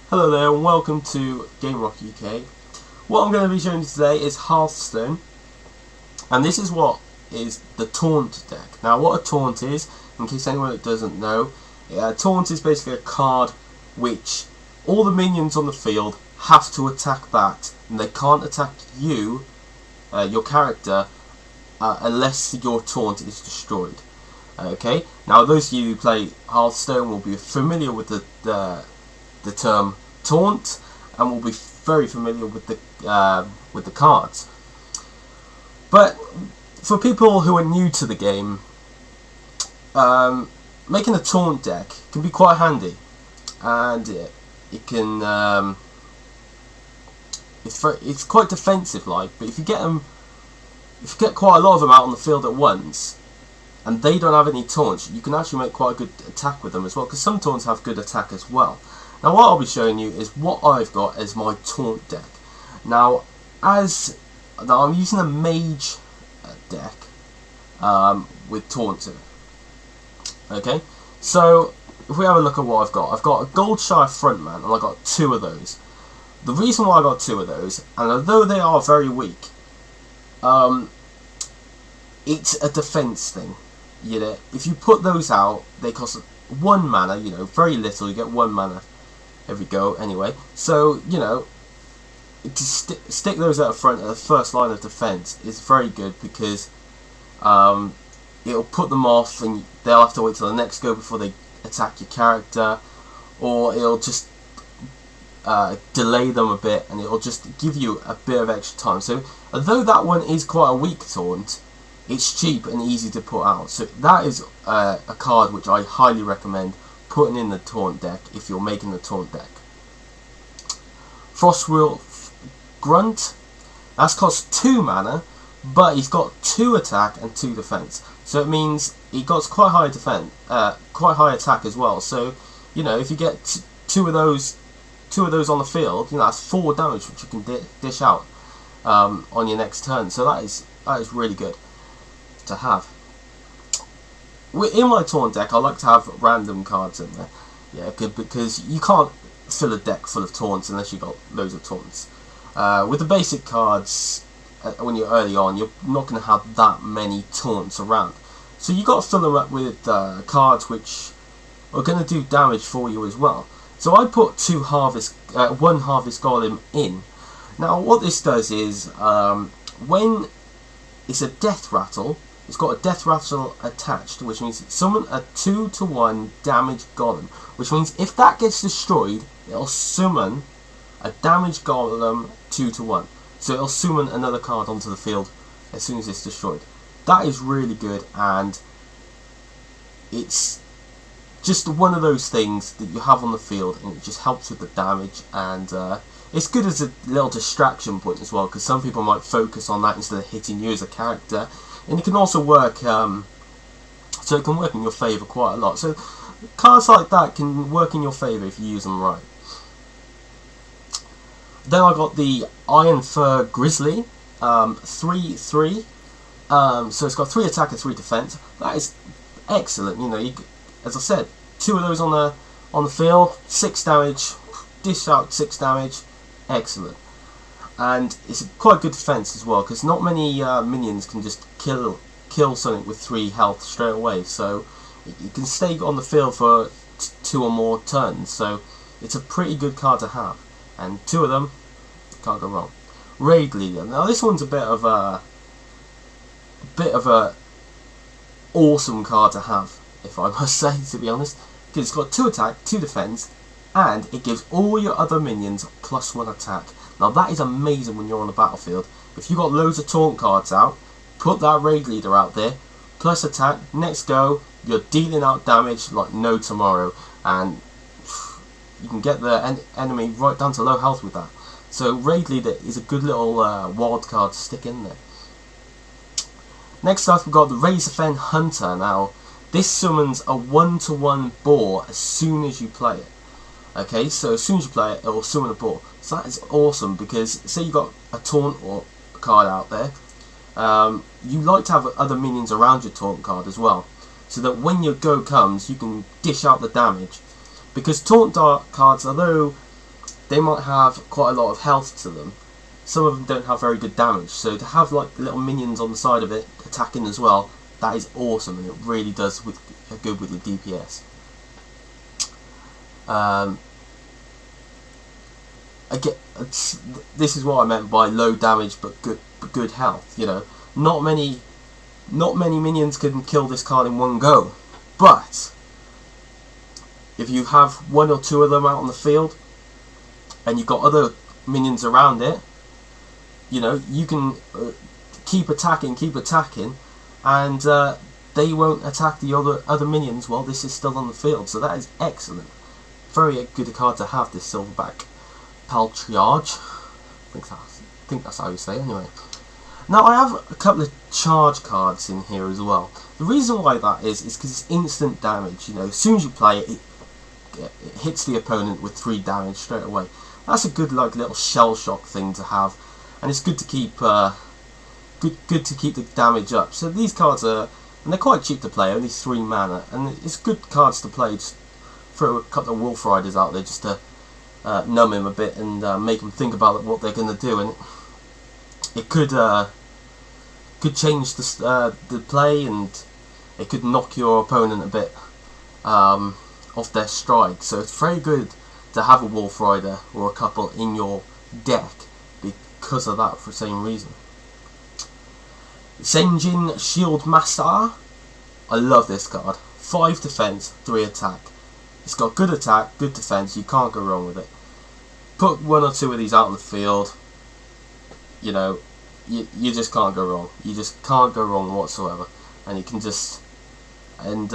Hello there and welcome to Game Rock UK. What I'm going to be showing you today is Hearthstone, and this is what is the Taunt deck. Now what a Taunt is, in case anyone that doesn't know, Taunt is basically a card which all the minions on the field have to attack that, and they can't attack you, your character, unless your Taunt is destroyed. Okay, now those of you who play Hearthstone will be familiar with the term Taunt, and will be very familiar with the cards. But for people who are new to the game, making a Taunt deck can be quite handy, and it can it's quite defensive like. But if you get quite a lot of them out on the field at once, and they don't have any taunts, you can actually make quite a good attack with them as well, because some taunts have good attack as well. Now what I'll be showing you is what I've got as my taunt deck. Now I'm using a mage deck with taunt in it. Okay, so if we have a look at what I've got a Gold Shire Frontman, and I've got two of those. The reason why I got two of those, and although they are very weak, it's a defense thing. You know, if you put those out, they cost 1 mana. You know, very little. You get 1 mana every go anyway. So you know, to stick those out front at the first line of defense is very good, because it'll put them off, and they'll have to wait till the next go before they attack your character, or it'll just delay them a bit, and it'll just give you a bit of extra time. So although that one is quite a weak taunt, it's cheap and easy to put out. So that is a card which I highly recommend putting in the taunt deck if you're making the taunt deck. Frostwolf Grunt, that's cost 2 mana, but he's got 2 attack and 2 defense. So it means he got quite high defense, quite high attack as well. So you know, if you get two of those on the field, you know, that's 4 damage which you can dish out on your next turn. So that is really good to have. In my taunt deck, I like to have random cards in there, yeah, because you can't fill a deck full of taunts unless you got loads of taunts. With the basic cards, when you're early on, you're not going to have that many taunts around, so you got to fill them up with cards which are going to do damage for you as well. So I put one Harvest Golem in. Now what this does is, when it's a death rattle, it's got a death rattle attached, which means summon a 2/1 damage golem, which means if that gets destroyed, it'll summon a damage golem 2/1. So it'll summon another card onto the field as soon as it's destroyed. That is really good, and it's just one of those things that you have on the field, and it just helps with the damage, and it's good as a little distraction point as well, because some people might focus on that instead of hitting you as a character. And it can also work, so it can work in your favour quite a lot. So cards like that can work in your favour if you use them right. Then I got the Ironfur Grizzly, 3/3. So it's got 3 attack and 3 defense. That is excellent. You know, as I said, 2 of those on the field, 6 damage, dish out 6 damage, excellent. And it's quite good defense as well, because not many minions can just kill something with 3 health straight away. So you can stay on the field for 2 or more turns. So it's a pretty good card to have, and 2 of them, can't go wrong. Raid Leader. Now this one's a bit of a awesome card to have, if I must say, to be honest, because it's got 2 attack, 2 defense, and it gives all your other minions +1 attack. Now that is amazing when you're on the battlefield. If you've got loads of taunt cards out, put that Raid Leader out there, plus attack, next go, you're dealing out damage like no tomorrow, and you can get the enemy right down to low health with that. So Raid Leader is a good little wild card to stick in there. Next up we've got the Razorfen Hunter. Now this summons a 1/1 boar as soon as you play it. Okay, so as soon as you play it, it will summon a boar. So that is awesome, because say you got a taunt or card out there, you like to have other minions around your taunt card as well, so that when your go comes, you can dish out the damage. Because taunt cards, although they might have quite a lot of health to them. Some of them don't have very good damage, so to have like little minions on the side of it attacking as well, that is awesome, and it really does good with your DPS. This is what I meant by low damage but good health. You know, not many minions can kill this card in one go, but if you have one or two of them out on the field and you've got other minions around it, you know, you can keep attacking, and they won't attack the other minions while this is still on the field. So that is excellent. Very good card to have, this Silverback Patriarch. I think that's how you say it anyway. Now I have a couple of charge cards in here as well. The reason why that is because it's instant damage. You know, as soon as you play it, it hits the opponent with 3 damage straight away. That's a good like little shell shock thing to have, and it's good to keep good to keep the damage up. So these cards are, and they're quite cheap to play, only 3 mana, and it's good cards to play. Just throw a couple of Wolf Riders out there just to numb him a bit and make him think about what they're going to do, and it could change the play, and it could knock your opponent a bit off their stride. So it's very good to have a Wolf Rider or a couple in your deck because of that, for the same reason. Senjin Shield Master. I love this card. 5 defense, 3 attack. It's got good attack, good defense. You can't go wrong with it. Put 1 or 2 of these out in the field. You know, you just can't go wrong. You just can't go wrong whatsoever. And you can just, and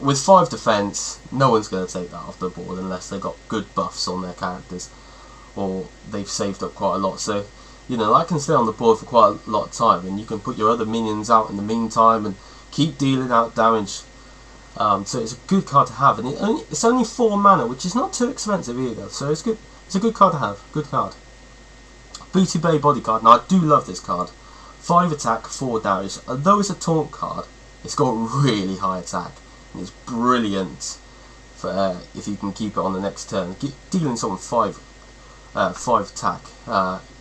with 5 defense, no one's going to take that off the board unless they've got good buffs on their characters, or they've saved up quite a lot. So, you know, that can stay on the board for quite a lot of time, and you can put your other minions out in the meantime and keep dealing out damage. So it's a good card to have, and it's only 4 mana, which is not too expensive either. So it's good. It's a good card to have. Good card. Booty Bay Bodyguard. Now I do love this card. 5 attack, 4 damage. Although it's a taunt card, it's got really high attack, and it's brilliant for if you can keep it on the next turn. Dealing someone 5 attack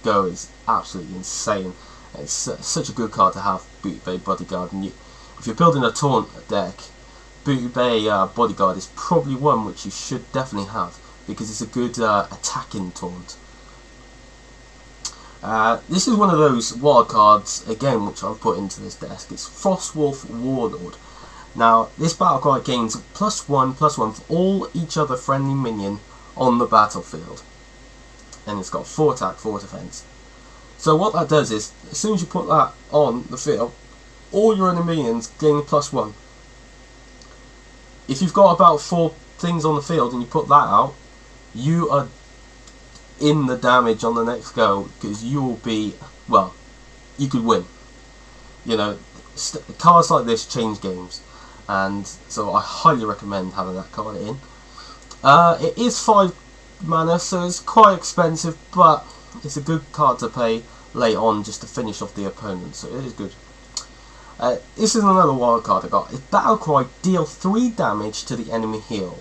go is absolutely insane. It's such a good card to have, Booty Bay Bodyguard. And if you're building a taunt deck, Booty Bay Bodyguard is probably one which you should definitely have, because it's a good attacking taunt. This is one of those wild cards again which I've put into this desk. It's Frostwolf Warlord. Now this Battlecry gains +1/+1 for all each other friendly minion on the battlefield, and it's got 4 attack, 4 defense. So what that does is, as soon as you put that on the field, all your other minions gain +1. If you've got about 4 things on the field and you put that out, you are in the damage on the next go, because you will be, well, you could win. You know, cards like this change games, and so I highly recommend having that card in. It is 5 mana, so it's quite expensive, but it's a good card to play late on just to finish off the opponent, so it is good. This is another wild card I got. It's Battlecry, deal 3 damage to the enemy hero.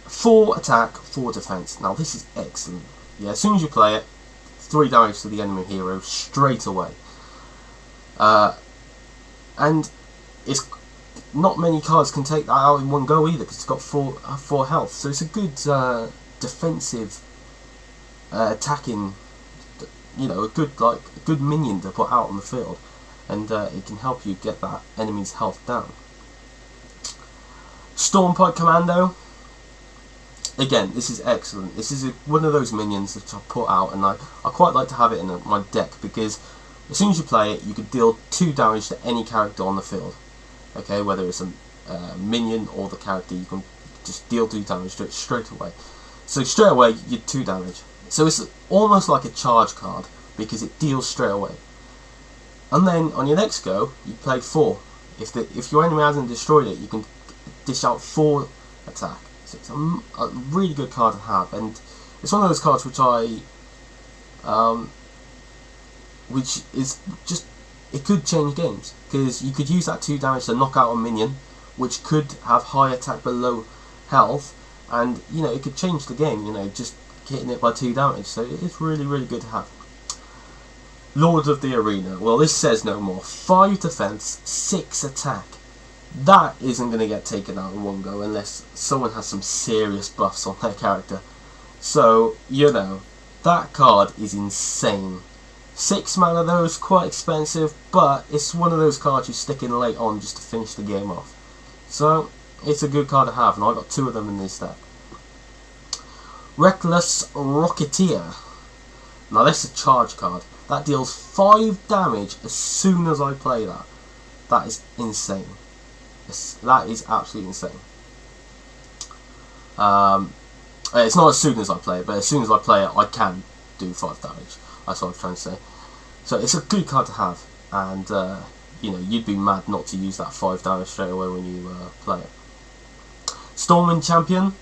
4 attack, 4 defense. Now this is excellent. Yeah, as soon as you play it, 3 damage to the enemy hero straight away. And it's not many cards can take that out in one go either, because it's got 4 health. So it's a good defensive attacking, you know, a good minion to put out on the field, and it can help you get that enemy's health down. Stormpoint Commando. Again, this is excellent. This is one of those minions that I put out, and I quite like to have it in my deck, because as soon as you play it, you can deal 2 damage to any character on the field. Okay, whether it's a minion or the character, you can just deal 2 damage to it straight away. So straight away, you get 2 damage. So it's almost like a charge card, because it deals straight away. And then on your next go, you play 4. If your enemy hasn't destroyed it, you can dish out 4 attack. So it's a really good card to have, and it's one of those cards which is just, it could change games, because you could use that 2 damage to knock out a minion, which could have high attack but low health, and you know, it could change the game, you know, just hitting it by 2 damage. So it's really, really good to have. Lord of the Arena. Well, this says no more. 5 defense, 6 attack. That isn't going to get taken out in one go unless someone has some serious buffs on their character. So, you know, that card is insane. 6 mana though is quite expensive, but it's one of those cards you stick in late on just to finish the game off. So, it's a good card to have, and I got 2 of them in this deck. Reckless Rocketeer. Now this is a charge card. That deals 5 damage as soon as I play that. That is insane. That is absolutely insane. It's not as soon as I play it, but as soon as I play it, I can do 5 damage. That's what I'm trying to say. So it's a good card to have, and you know, you'd be mad not to use that 5 damage straight away when you play it. Stormwind Champion.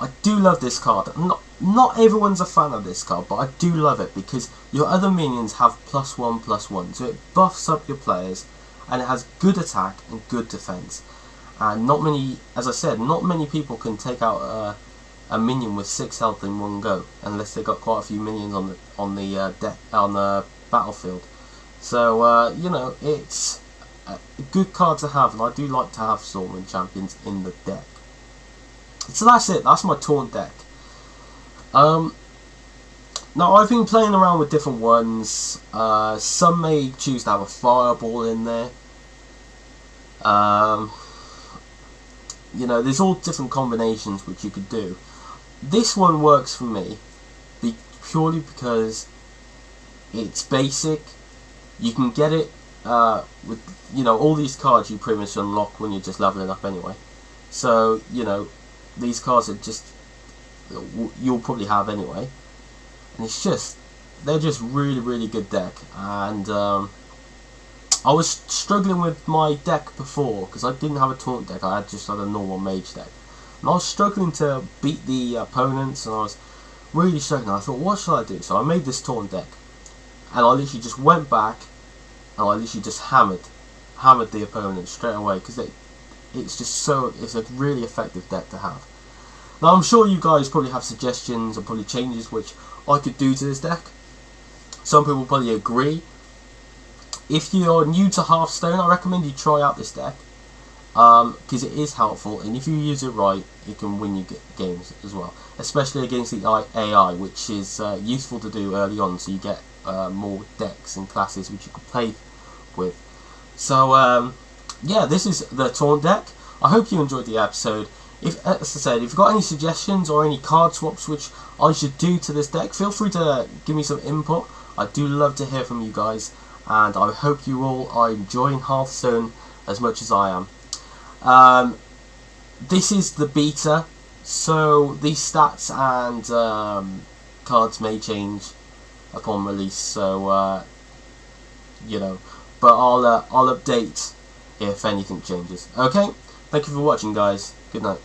I do love this card. Not everyone's a fan of this card, but I do love it because your other minions have +1/+1, so it buffs up your players, and it has good attack and good defense. And not many, as I said, not many people can take out a minion with 6 health in one go, unless they got quite a few minions on the battlefield. So you know, it's a good card to have, and I do like to have Stormwind Champions in the deck. So that's it. That's my Taunt deck. Now I've been playing around with different ones. Some may choose to have a fireball in there. You know, there's all different combinations which you could do. This one works for me purely because it's basic. You can get it with, you know, all these cards you pretty much unlock when you're just leveling up anyway. So, you know, these cards are just, you'll probably have anyway. And it's just, they're just really, really good deck. And I was struggling with my deck before because I didn't have a Taunt deck. I just had a normal mage deck. And I was struggling to beat the opponents, and I was really struggling. I thought, what should I do? So I made this Taunt deck, and I literally just went back and I literally just hammered the opponent straight away, because it's just so, it's a really effective deck to have. Now I'm sure you guys probably have suggestions or probably changes which I could do to this deck. Some people probably agree. If you're new to Hearthstone, I recommend you try out this deck, because it is helpful, and if you use it right, it can win you games as well, especially against the AI, which is useful to do early on, so you get more decks and classes which you can play with. So yeah, this is the Taunt deck. I hope you enjoyed the episode. If, as I said, if you've got any suggestions or any card swaps which I should do to this deck, feel free to give me some input. I do love to hear from you guys, and I hope you all are enjoying Hearthstone as much as I am. This is the beta, so these stats and cards may change upon release, so you know, but I'll update if anything changes. Okay, thank you for watching, guys. Good night.